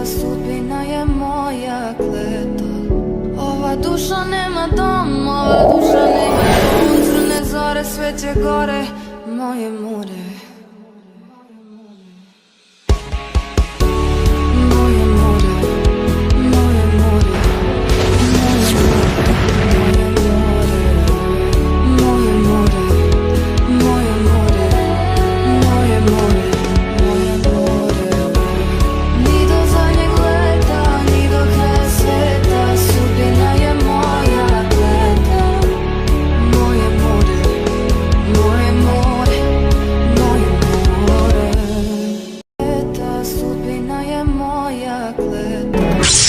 sudbina je moja kleta. Ova duša nema dom, ova duša nema dom. Crne zore, sveće gore, moje more. Sudbina je moja kleta.